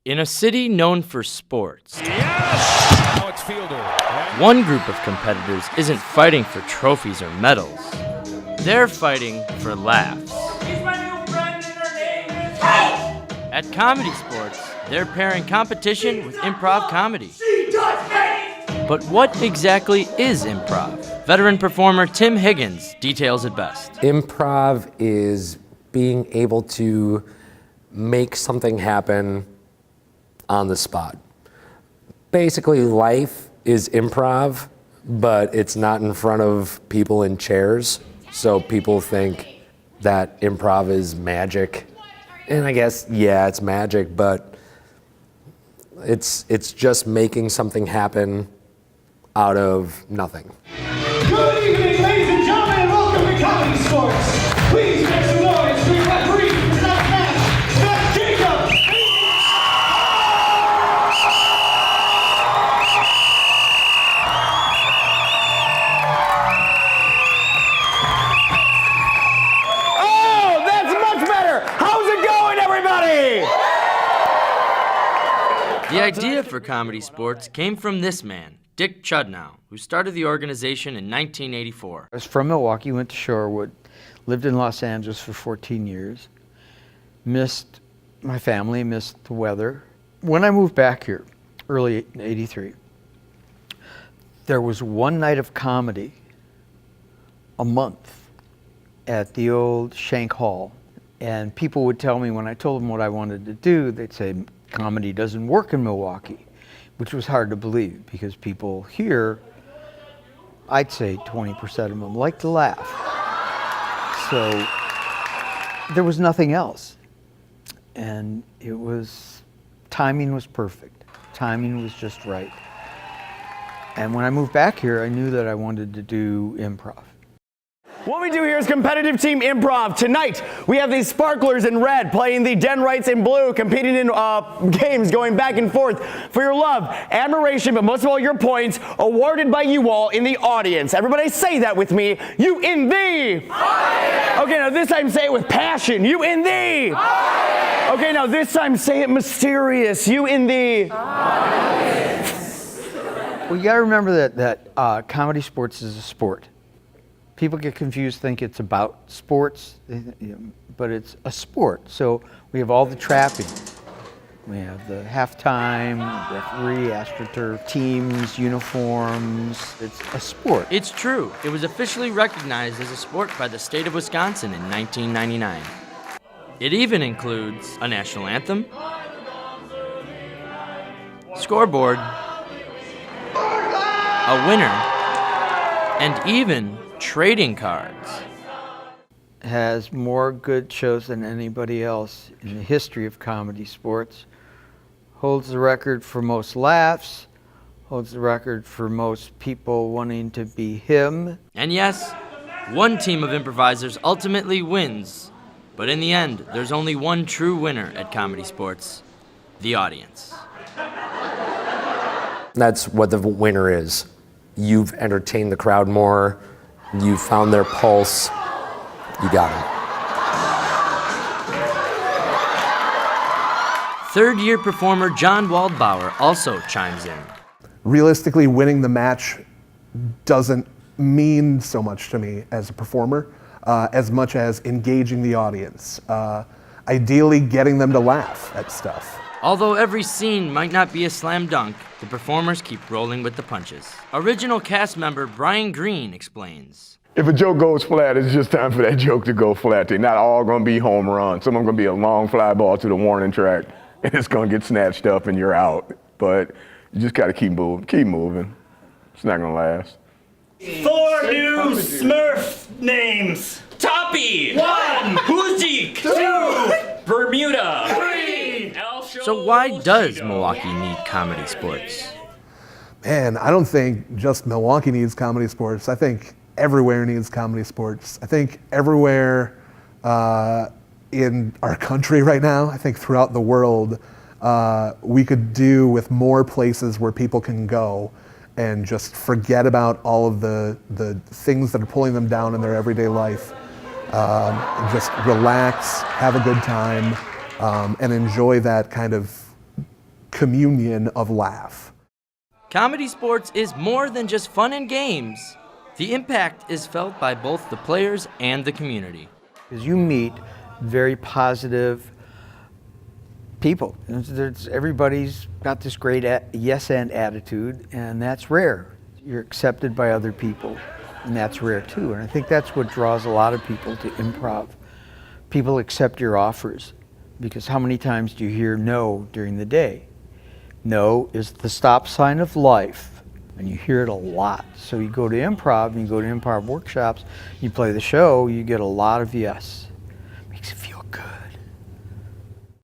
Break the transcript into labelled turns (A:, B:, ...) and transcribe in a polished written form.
A: In a city known for sports,
B: Yes! Now it's Fielder.
A: one group of competitors isn't fighting for trophies or medals. They're fighting for laughs.
C: He's my new friend and her name is Hope!
A: At ComedySportz, they're pairing competition with improv comedy.
C: She does hate!
A: But what exactly is improv? Veteran performer Tim Higgins details it best.
D: Improv is being able to make something happen on the spot. Basically, life is improv, but it's not in front of people in chairs. So people think that improv is magic. And I guess, yeah, it's magic, but it's just making something happen out of nothing.
E: Good evening, ladies and gentlemen, and welcome to ComedySportz. Please make some noise for your referee for tonight's match, Matt Jacob.
F: Oh, that's much better. How's it going, everybody?
A: The idea for ComedySportz came from this man, Dick Chudnow, who started the organization in 1984.
G: I was from Milwaukee, went to Shorewood, lived in Los Angeles for 14 years, missed my family, missed the weather. When I moved back here, early in '83, there was one night of comedy a month at the old Shank Hall. And people would tell me when I told them what I wanted to do, they'd say, comedy doesn't work in Milwaukee, which was hard to believe because people here, I'd say 20% of them like to laugh. So there was nothing else. And timing was perfect. Timing was just right. And when I moved back here, I knew that I wanted to do improv.
F: What we do here is competitive team improv. Tonight, we have these sparklers in red playing the Denrites in blue, competing in games going back and forth for your love, admiration, but most of all your points awarded by you all in the audience. Everybody say that with me. You in the audience. Okay, now this time say it with passion. You in the audience. Okay, now this time say it mysterious. You in the audience.
G: Well, you gotta remember that ComedySportz is a sport. People get confused, think it's about sports, but it's a sport. So we have all the trappings. We have the halftime, referee, astroturf, teams, uniforms. It's a sport.
A: It's true. It was officially recognized as a sport by the state of Wisconsin in 1999. It even includes a national anthem, scoreboard, a winner, and even trading cards.
G: Has more good shows than anybody else in the history of ComedySportz. Holds the record for most laughs, holds the record for most people wanting to be him.
A: And yes, one team of improvisers ultimately wins, but in the end, there's only one true winner at ComedySportz, the audience.
D: That's what the winner is. You've entertained the crowd more. You found their pulse. You got them.
A: Third-year performer John Waldbauer also chimes in.
H: Realistically, winning the match doesn't mean so much to me as a performer, as much as engaging the audience. Ideally, getting them to laugh at stuff.
A: Although every scene might not be a slam dunk, the performers keep rolling with the punches. Original cast member Brian Green explains.
I: If a joke goes flat, it's just time for that joke to go flat. They're not all going to be home runs. Some of them going to be a long fly ball to the warning track, and it's going to get snatched up and you're out. But you just got to keep moving. Keep moving. It's not going to last.
C: 4 new Smurf names. Toppy. 1. Huzik. 2. Bermuda. 3.
A: So why does Milwaukee need ComedySportz?
H: Man, I don't think just Milwaukee needs ComedySportz. I think everywhere needs ComedySportz. I think everywhere in our country right now, I think throughout the world, we could do with more places where people can go and just forget about all of the things that are pulling them down in their everyday life. Just relax, have a good time, and enjoy that kind of communion of laugh.
A: ComedySportz is more than just fun and games. The impact is felt by both the players and the community.
G: Because you meet very positive people. Everybody's got this great yes and attitude, and that's rare. You're accepted by other people, and that's rare too. And I think that's what draws a lot of people to improv. People accept your offers, because how many times do you hear no during the day? No is the stop sign of life, and you hear it a lot. So you go to improv, and you go to improv workshops, you play the show, you get a lot of yes.